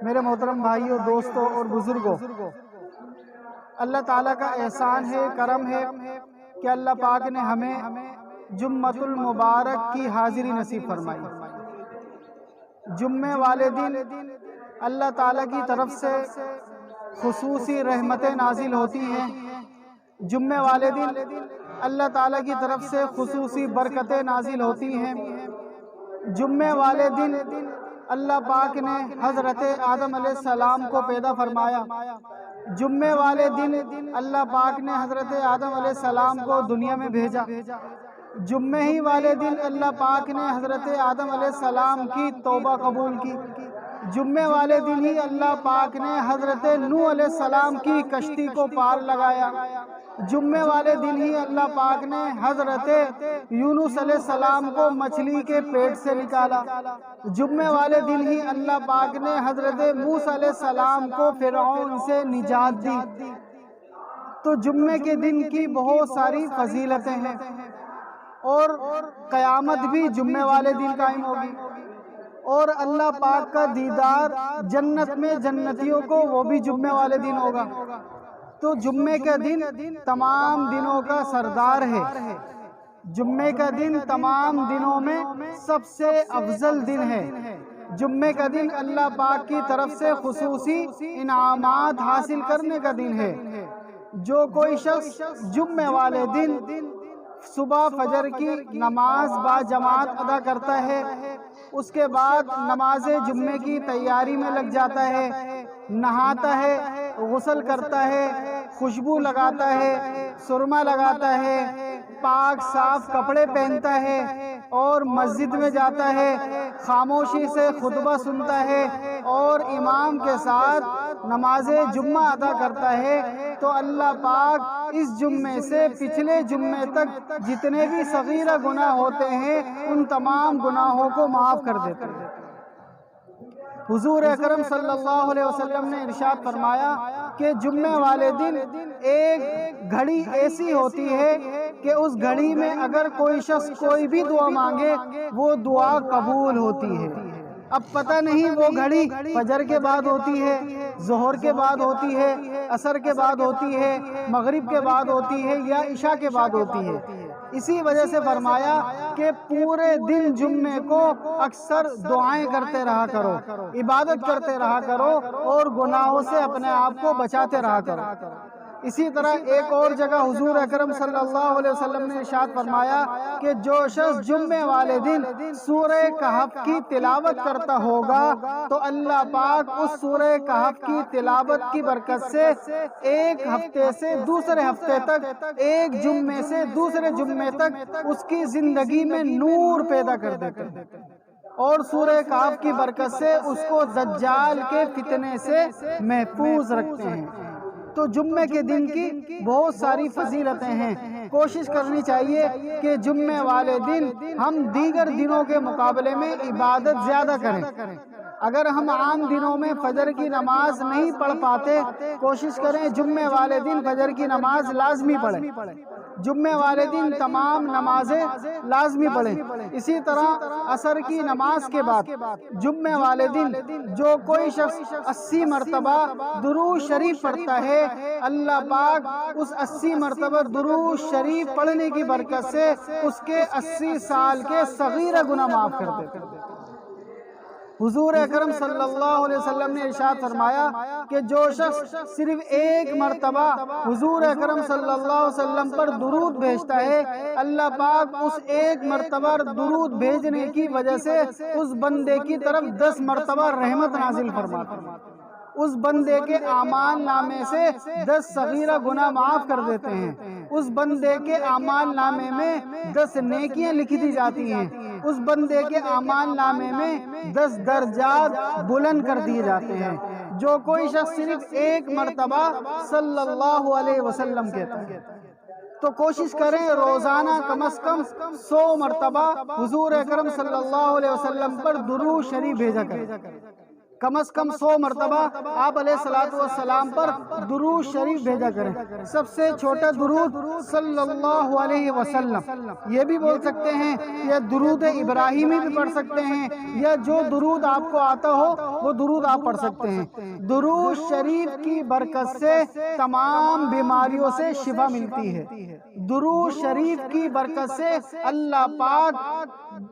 میرے محترم بھائیوں، دوستوں اور بزرگوں، اللہ تعالیٰ کا احسان ہے، کرم ہے کہ اللہ پاک نے ہمیں جمعۃ المبارک کی حاضری نصیب فرمائی۔ جمعے والے دن اللہ تعالیٰ کی طرف سے خصوصی رحمتیں نازل ہوتی ہیں۔ جمعے والے دن اللہ تعالیٰ کی طرف سے خصوصی برکتیں نازل ہوتی ہیں۔ جمعے والے دن اللہ پاک نے حضرت آدم علیہ السلام کو پیدا فرمایا۔ جمعے والے دن اللہ پاک نے حضرت آدم علیہ السلام کو دنیا میں بھیجا۔ جمعے ہی والے دن اللہ پاک نے حضرت آدم علیہ السلام کی توبہ قبول کی۔ جمعے والے دن ہی اللہ پاک نے حضرت نوح علیہ السلام کی کشتی کو پار لگایا۔ جمعے والے دن ہی اللہ پاک نے حضرت یونس علیہ السلام کو مچھلی کے پیٹ سے نکالا۔ جمعے والے دن ہی اللہ پاک نے حضرت موسیٰ علیہ السلام کو فرعون سے نجات دی۔ تو جمعے کے دن کی بہت ساری فضیلتیں ہیں، اور قیامت بھی جمعے والے دن قائم ہوگی، اور اللہ پاک کا دیدار جنت میں جنتیوں کو وہ بھی جمعے والے دن ہوگا۔ تو جمعے کا دن تمام دنوں کا سردار ہے۔ جمعے کا دن تمام دنوں میں سب سے افضل دن ہے۔ جمعے کا دن اللہ پاک کی طرف سے خصوصی انعامات حاصل کرنے کا دن ہے۔ جو کوئی شخص جمعے والے دن صبح فجر کی نماز با جماعت ادا کرتا ہے، اس کے بعد نماز جمعے کی تیاری میں لگ جاتا ہے، نہاتا ہے، غسل کرتا ہے، خوشبو لگاتا ہے، سرما لگاتا ہے، پاک صاف کپڑے پہنتا ہے اور مسجد میں جاتا ہے، خاموشی سے خطبہ سنتا ہے اور امام کے ساتھ نماز جمعہ ادا کرتا ہے، تو اللہ پاک اس جمعے سے پچھلے جمعے تک جتنے بھی صغیرہ گناہ ہوتے ہیں ان تمام گناہوں کو معاف کر دیتے ہیں۔ حضور اکرم صلی اللہ علیہ وسلم نے ارشاد فرمایا کہ جمعے والے دن ایک گھڑی ایسی ہوتی ہے کہ اس گھڑی میں اگر کوئی شخص کوئی بھی دعا مانگے وہ دعا قبول ہوتی ہے۔ اب پتہ نہیں وہ گھڑی فجر کے بعد ہوتی ہے، ظہر کے بعد ہوتی ہے، عصر کے بعد ہوتی ہے، مغرب کے بعد ہوتی ہے یا عشاء کے بعد ہوتی ہے۔ اسی وجہ سے فرمایا کہ پورے دن جمعے کو اکثر دعائیں کرتے رہا کرو، عبادت کرتے رہا کرو اور گناہوں سے اپنے آپ کو بچاتے رہا کرو۔ اسی طرح ایک اور جگہ حضور اکرم صلی اللہ علیہ وسلم نے ارشاد فرمایا کہ جو شخص جمعے والے دن سورہ کہف کی تلاوت کرتا ہوگا تو اللہ پاک اس سورہ کہف کی تلاوت کی برکت سے ایک ہفتے سے دوسرے ہفتے تک، ایک جمعے سے دوسرے جمعے تک اس کی زندگی میں نور پیدا کر دیتے ہیں، اور سورہ کہف کی برکت سے اس کو دجال کے فتنے سے محفوظ رکھتے ہیں۔ تو جمعے کے دن کی بہت ساری فضیلتیں ہیں۔ کوشش کرنی چاہیے کہ جمعے والے دن ہم دیگر دنوں کے مقابلے میں عبادت زیادہ کریں۔ اگر ہم عام دنوں میں فجر کی نماز نہیں پڑھ پاتے، کوشش کریں جمعے والے دن فجر کی نماز لازمی پڑھیں، جمعے والے دن تمام نمازیں لازمی پڑھیں۔ اسی طرح عصر کی نماز کے بعد جمعے والے دن جو کوئی شخص 80 مرتبہ درود شریف پڑھتا ہے، اللہ پاک اس 80 مرتبہ درود شریف پڑھنے کی برکت سے اس کے 80 سال کے صغیرہ گناہ معاف کر دیتے ہیں۔ حضور اکرم صلی اللہ علیہ وسلم نے ارشاد فرمایا کہ جو شخص صرف ایک مرتبہ حضور اکرم صلی اللہ علیہ وسلم پر درود بھیجتا ہے، اللہ پاک اس ایک مرتبہ درود بھیجنے کی وجہ سے اس بندے کی طرف 10 مرتبہ رحمت نازل فرماتا ہے۔ اس بندے کے اعمال نامے سے 10 صغیرہ گناہ معاف کر دیتے ہیں۔ اس بندے کے اعمال نامے میں 10 نیکیاں لکھی دی جاتی ہیں۔ اس بندے کے اعمال نامے میں 10 درجات بلند کر دیے جاتے ہیں۔ جو کوئی شخص صرف ایک مرتبہ صلی اللہ علیہ وسلم کہتا ہے، تو کوشش کریں روزانہ کم از کم 100 مرتبہ حضور اکرم صلی اللہ علیہ وسلم پر درود شریف بھیجا کریں۔ کم از کم 100 مرتبہ آپ علیہ الصلوۃ والسلام پر درود شریف بھیجا کریں. سب سے چھوٹا درود صلی اللہ علیہ وسلم یہ بھی بول سکتے ہیں، یا درود ابراہیمی بھی پڑھ سکتے ہیں، یا جو درود آپ کو آتا ہو وہ درود آپ پڑھ سکتے ہیں. درود شریف کی برکت سے تمام بیماریوں سے شفا ملتی ہے. درود شریف کی برکت سے اللہ پاک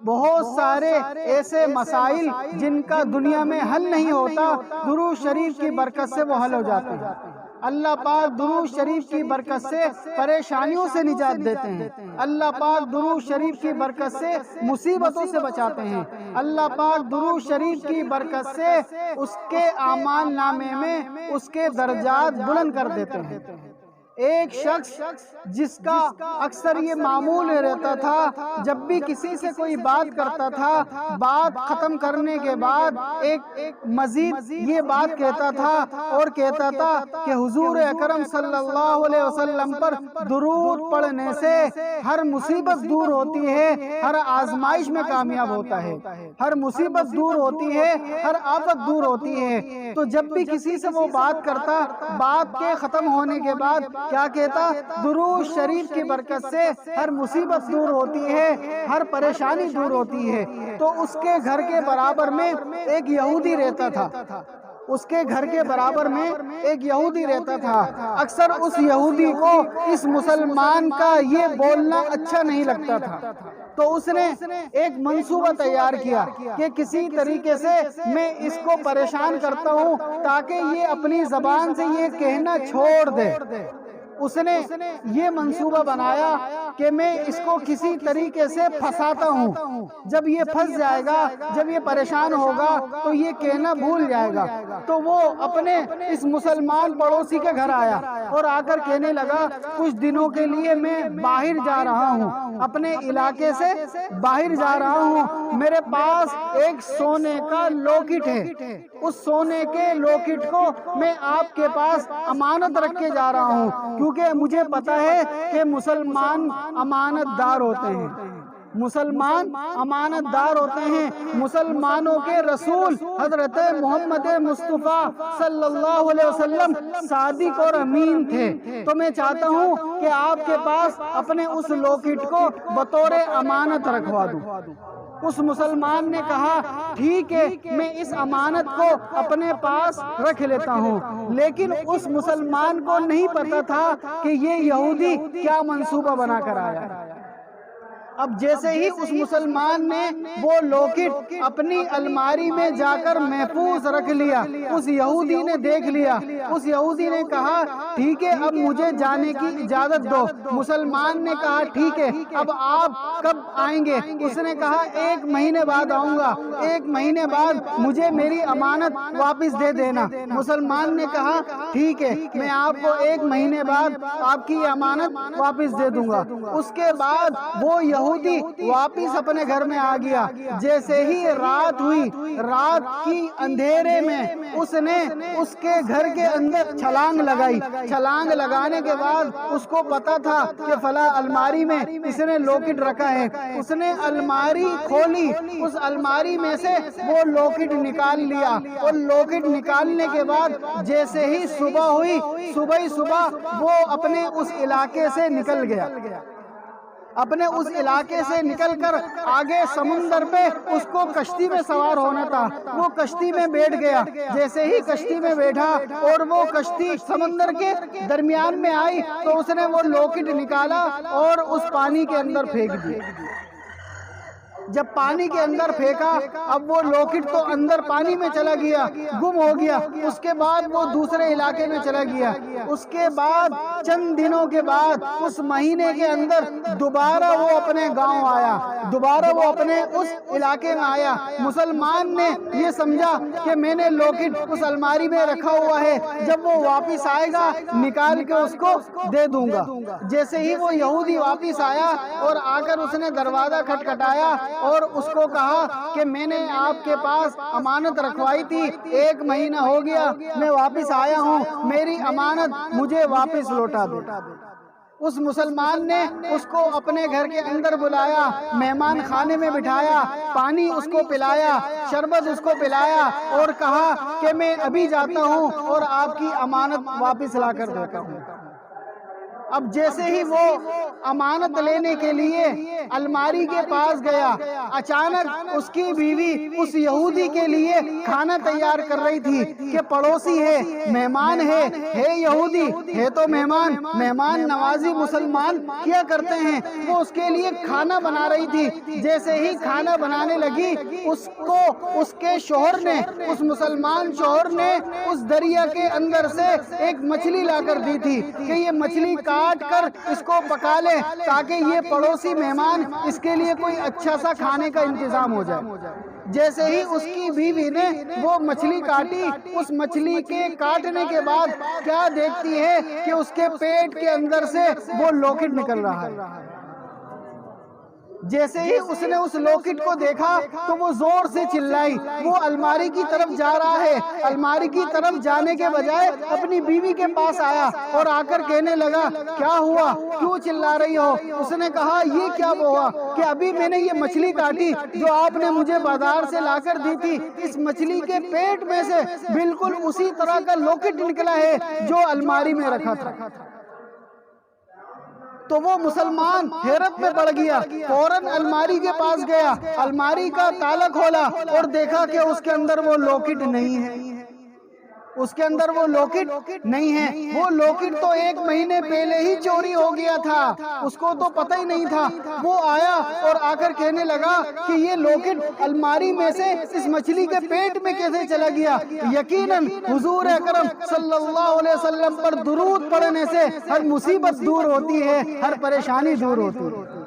بہت سارے ایسے مسائل جن کا دنیا میں حل نہیں ہوتا، درود شریف کی برکت سے وہ حل ہو جاتے ہیں. اللہ پاک درود شریف کی برکت سے پریشانیوں سے نجات دیتے ہیں. اللہ پاک درود شریف کی برکت سے مصیبتوں سے بچاتے ہیں. اللہ پاک درود شریف کی برکت سے اس کے اعمال نامے میں اس کے درجات بلند کر دیتے ہیں. ایک شخص جس کا اکثر یہ معمول رہتا تھا، جب بھی کسی سے کوئی بات کرتا تھا، بات ختم کرنے کے بعد ایک مزید یہ بات کہتا تھا اور کہتا تھا کہ حضور اکرم صلی اللہ علیہ وسلم پر درود پڑھنے سے ہر مصیبت دور ہوتی ہے، ہر آزمائش میں کامیاب ہوتا ہے، ہر مصیبت دور ہوتی ہے، ہر آفت دور ہوتی ہے. تو جب بھی کسی سے وہ بات کرتا، بات کے ختم ہونے کے بعد کیا کہتا؟ درود شریف کی برکت سے ہر مصیبت دور ہوتی ہے، ہر پریشانی دور ہوتی ہے. تو اس کے گھر کے برابر میں ایک یہودی رہتا تھا. اس کے گھر کے برابر میں ایک یہودی رہتا تھا. اکثر اس یہودی کو اس مسلمان کا یہ بولنا اچھا نہیں لگتا تھا. تو اس نے ایک منصوبہ تیار کیا کہ کسی طریقے سے میں اس کو پریشان کرتا ہوں تاکہ یہ اپنی زبان سے یہ کہنا چھوڑ دے. اس نے یہ منصوبہ بنایا کہ میں اس کو کسی طریقے سے پھنساتا ہوں. جب یہ پھنس جائے گا، جب یہ پریشان ہوگا تو یہ کہنا بھول جائے گا. تو وہ اپنے اس مسلمان پڑوسی کے گھر آیا اور آ کر کہنے لگا، کچھ دنوں کے لیے میں باہر جا رہا ہوں، اپنے علاقے سے باہر جا رہا ہوں. میرے پاس ایک سونے کا لوکٹ ہے. اس سونے کے لوکٹ کو میں آپ کے پاس امانت رکھ کے جا رہا ہوں، کیونکہ مجھے پتا ہے کہ مسلمان امانت دار ہوتے ہیں. مسلمان امانت دار ہوتے ہیں. مسلمانوں کے رسول حضرت محمد مصطفیٰ صلی اللہ علیہ وسلم صادق اور امین تھے. تو میں چاہتا ہوں کہ آپ کے پاس اپنے اس لوکٹ کو بطور امانت رکھوا دوں. اس مسلمان نے کہا، ٹھیک ہے، میں اس امانت کو اپنے پاس رکھ لیتا ہوں. لیکن اس مسلمان کو نہیں پتا تھا کہ یہ یہودی کیا منصوبہ بنا کر آیا. اب جیسے ہی اس مسلمان نے وہ لوکٹ اپنی الماری میں جا کر محفوظ رکھ لیا، اس یہودی نے دیکھ لیا. اس یہودی نے کہا، ٹھیک ہے، اب مجھے جانے کی اجازت دو. مسلمان نے کہا، ٹھیک ہے، اب آپ کب آئیں گے؟ اس نے کہا، 1 مہینے بعد آؤں گا. 1 مہینے بعد مجھے میری امانت واپس دے دینا. مسلمان نے کہا، ٹھیک ہے، میں آپ کو 1 مہینے بعد آپ کی امانت واپس دے دوں گا. اس کے بعد وہ یہودی واپس اپنے گھر میں آ گیا. جیسے ہی رات ہوئی، رات کی اندھیرے میں اس نے اس کے گھر کے اندر چھلانگ لگائی. چھلانگ لگانے کے بعد اس کو پتا تھا کہ فلاں الماری میں اس نے لوکٹ رکھا ہے. اس نے الماری کھولی، اس الماری میں سے وہ لوکٹ نکال لیا. اور لوکٹ نکالنے کے بعد جیسے ہی صبح ہوئی، صبح وہ اپنے اس علاقے سے نکل گیا. اپنے اس علاقے سے نکل کر آگے سمندر پہ اس کو کشتی میں سوار ہونا تھا. وہ کشتی میں بیٹھ گیا. جیسے ہی کشتی میں بیٹھا اور وہ کشتی سمندر کے درمیان میں آئی تو اس نے وہ لوکٹ نکالا اور اس پانی کے اندر پھینک دی. جب پانی کے اندر پھینکا، اب وہ لوکٹ تو اندر پانی میں چلا گیا، گم ہو گیا. اس کے بعد وہ دوسرے علاقے میں چلا گیا. اس کے بعد چند دنوں کے بعد اس مہینے کے اندر دوبارہ وہ اپنے گاؤں آیا، دوبارہ وہ اپنے اس علاقے میں آیا. مسلمان نے یہ سمجھا کہ میں نے لوکٹ اس الماری میں رکھا ہوا ہے، جب وہ واپس آئے گا نکال کے اس کو دے دوں گا. جیسے ہی وہ یہودی واپس آیا اور آ کر اس نے دروازہ کھٹکھٹایا اور اس کو کہا کہ میں نے آپ کے پاس امانت رکھوائی تھی، 1 مہینہ ہو گیا، میں واپس آیا ہوں، میری امانت مجھے واپس لوٹا دے. اس مسلمان نے اس کو اپنے گھر کے اندر بلایا، مہمان خانے میں بٹھایا، پانی اس کو پلایا، شربت اس کو پلایا اور کہا کہ میں ابھی جاتا ہوں اور آپ کی امانت واپس لا کر دیتا ہوں۔ اب جیسے ہی وہ امانت لینے کے لیے الماری کے پاس گیا، اچانک اس کی بیوی اس یہودی کے لیے کھانا تیار کر رہی تھی کہ پڑوسی ہے، مہمان ہے یہودی ہے تو مہمان نوازی مسلمان کیا کرتے ہیں، وہ اس کے لیے کھانا بنا رہی تھی۔ جیسے ہی کھانا بنانے لگی، اس کو اس کے شوہر نے، اس مسلمان شوہر نے اس دریا کے اندر سے ایک مچھلی لا کر دی تھی کہ یہ مچھلی کاٹ کر اس کو پکا لے تاکہ یہ پڑوسی مہمان اس کے لیے کوئی اچھا سا کھانے کا انتظام ہو جائے۔ جیسے ہی اس کی بیوی نے وہ مچھلی کاٹی، اس مچھلی کے کاٹنے کے بعد کیا دیکھتی ہے کہ اس کے پیٹ کے اندر سے وہ لوکٹ نکل رہا ہے۔ جیسے ہی اس نے اس لوکٹ کو دیکھا تو وہ زور سے چلائی، وہ الماری کی طرف جا رہا ہے، الماری کی طرف جانے کے بجائے اپنی بیوی کے پاس آیا اور آ کر کہنے لگا کیا ہوا، کیوں چلا رہی ہو؟ اس نے کہا یہ کیا ہوا کہ ابھی میں نے یہ مچھلی کاٹی جو آپ نے مجھے بازار سے لا کر دی تھی، اس مچھلی کے پیٹ میں سے بالکل اسی طرح کا لوکٹ نکلا ہے جو الماری میں رکھا تھا۔ تو وہ مسلمان حیرت میں پڑ گیا، فوراً الماری کے پاس گیا، الماری کا تالا کھولا اور دیکھا کہ اس کے اندر وہ لوکٹ نہیں ہے، اس کے اندر وہ لوکٹ نہیں ہے۔ وہ لوکٹ تو 1 مہینے پہلے ہی چوری ہو گیا تھا، اس کو تو پتہ ہی نہیں تھا۔ وہ آیا اور آ کر کہنے لگا کہ یہ لوکٹ الماری میں سے اس مچھلی کے پیٹ میں کیسے چلا گیا؟ یقیناً حضور اکرم صلی اللہ علیہ وسلم پر درود پڑھنے سے ہر مصیبت دور ہوتی ہے، ہر پریشانی دور ہوتی ہے۔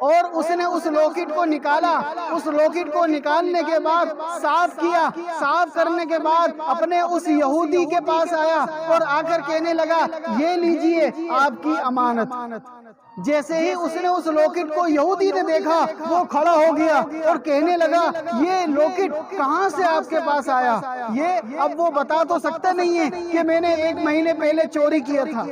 اور اس نے اس لوکٹ کو نکالا، اس لوکٹ کو نکالنے کے بعد صاف کیا، صاف کرنے کے بعد اپنے اس یہودی کے پاس آیا اور آ کر کہنے لگا یہ لیجئے آپ کی امانت۔ جیسے ہی اس نے اس لوکٹ کو یہودی نے دیکھا وہ کھڑا ہو گیا اور کہنے لگا یہ لوکٹ کہاں سے آپ کے پاس آیا؟ یہ اب وہ بتا تو سکتا نہیں ہے کہ میں نے 1 مہینے پہلے چوری کیا تھا،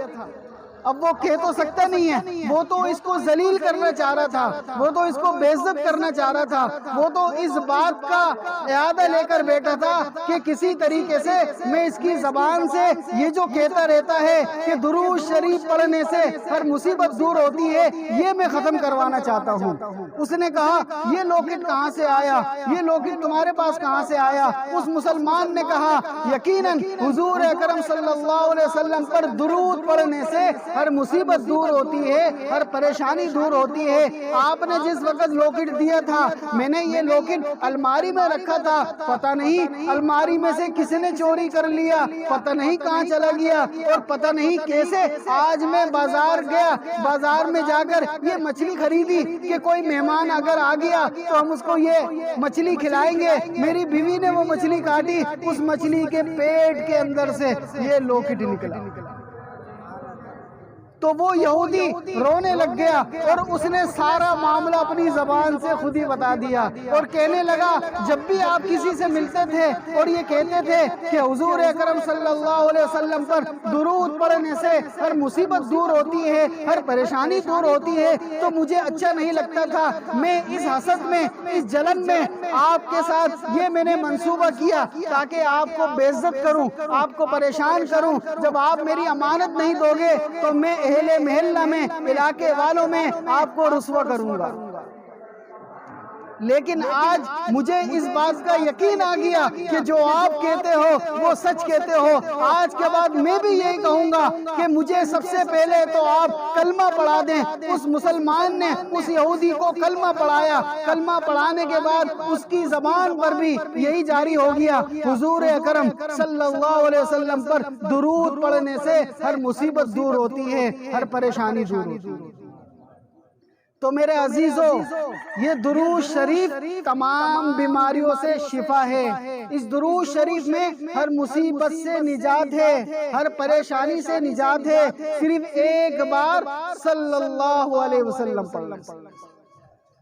اب وہ کہہ تو سکتا نہیں ہے، وہ تو اس کو ذلیل کرنا چاہ رہا تھا، وہ تو اس کو بے عزت کرنا چاہ رہا تھا، وہ تو اس بات کا اعادہ لے کر بیٹھا تھا کہ کسی طریقے سے میں اس کی زبان سے یہ جو کہتا رہتا ہے کہ درود شریف پڑھنے سے ہر مصیبت دور ہوتی ہے، یہ میں ختم کروانا چاہتا ہوں۔ اس نے کہا یہ لوکٹ کہاں سے آیا؟ یہ لوکٹ تمہارے پاس کہاں سے آیا؟ اس مسلمان نے کہا یقیناً حضور اکرم صلی اللہ علیہ وسلم پر درود پڑھنے سے ہر مصیبت دور ہوتی ہے، ہر پریشانی دور ہوتی ہے۔ آپ نے جس وقت لوکٹ دیا تھا میں نے یہ لوکٹ الماری میں رکھا تھا، پتہ نہیں الماری میں سے کس نے چوری کر لیا، پتہ نہیں کہاں چلا گیا اور پتہ نہیں کیسے آج میں بازار گیا، بازار میں جا کر یہ مچھلی خریدی کہ کوئی مہمان اگر آ گیا تو ہم اس کو یہ مچھلی کھلائیں گے۔ میری بیوی نے وہ مچھلی کاٹی، اس مچھلی کے پیٹ کے اندر سے یہ لوکٹ نکلا۔ تو وہ یہودی رونے لگ گیا اور اس نے سارا معاملہ اپنی زبان سے خود ہی بتا دیا اور کہنے لگا جب بھی آپ کسی سے ملتے تھے اور یہ کہتے تھے کہ حضور اکرم صلی اللہ علیہ وسلم پر درود پڑھنے سے ہر مصیبت دور ہوتی ہے، ہر پریشانی دور ہوتی ہے، تو مجھے اچھا نہیں لگتا تھا۔ میں اس حسد میں، اس جلن میں آپ کے ساتھ یہ میں نے منصوبہ کیا تاکہ آپ کو بے عزت کروں، آپ کو پریشان کروں۔ جب آپ میری امانت نہیں دو گے تو میں اہل محلہ میں، علاقے والوں میں آپ کو رسوا کروں گا۔ لیکن آج مجھے اس بات کا یقین آ گیا کہ جو آپ کہتے ہو وہ سچ کہتے ہو۔ آج کے بعد میں بھی یہی کہوں گا کہ مجھے سب سے پہلے تو آپ کلمہ پڑھا دیں۔ اس مسلمان نے اس یہودی کو کلمہ پڑھایا، کلمہ پڑھانے کے بعد اس کی زبان پر بھی یہی جاری ہو گیا، حضور اکرم صلی اللہ علیہ وسلم پر درود پڑھنے سے ہر مصیبت دور ہوتی ہے، ہر پریشانی دور ہوتی ہے۔ تو میرے عزیزو، یہ درود شریف تمام بیماریوں سے شفا ہے۔ اس درود شریف میں ہر مصیبت سے نجات ہے، ہر پریشانی سے نجات ہے۔ صرف ایک بار صلی اللہ علیہ وسلم پڑھنا۔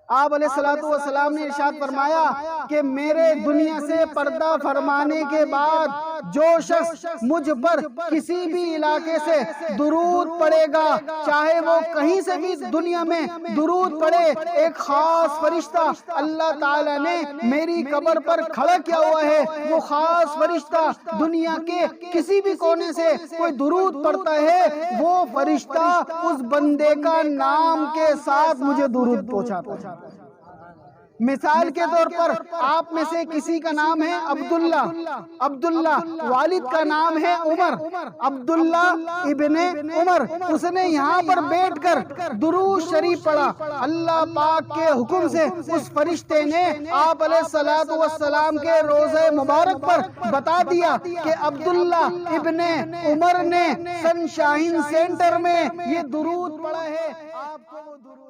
آپ علیہ السلام نے ارشاد فرمایا کہ میرے دنیا سے پردہ فرمانے کے بعد جو شخص مجھ پر کسی بھی علاقے سے درود پڑے گا، چاہے وہ کہیں سے بھی دنیا میں درود پڑے، ایک خاص فرشتہ اللہ تعالیٰ نے میری قبر پر کھڑا کیا ہوا ہے، وہ خاص فرشتہ دنیا کے کسی بھی کونے سے کوئی درود پڑتا ہے، وہ فرشتہ اس بندے کا نام کے ساتھ مجھے درود پہنچاتا ہے۔ مثال کے طور پر آپ میں سے کسی کا نام ہے عبداللہ، والد کا نام ہے عمر، عبداللہ ابن عمر، اس نے یہاں پر بیٹھ کر درود شریف پڑھا، اللہ پاک کے حکم سے اس فرشتے نے آپ علیہ السلام کے روضہ مبارک پر بتا دیا کہ عبداللہ ابن عمر نے سن شاہین سینٹر میں یہ درود پڑھا ہے، آپ کو وہ درود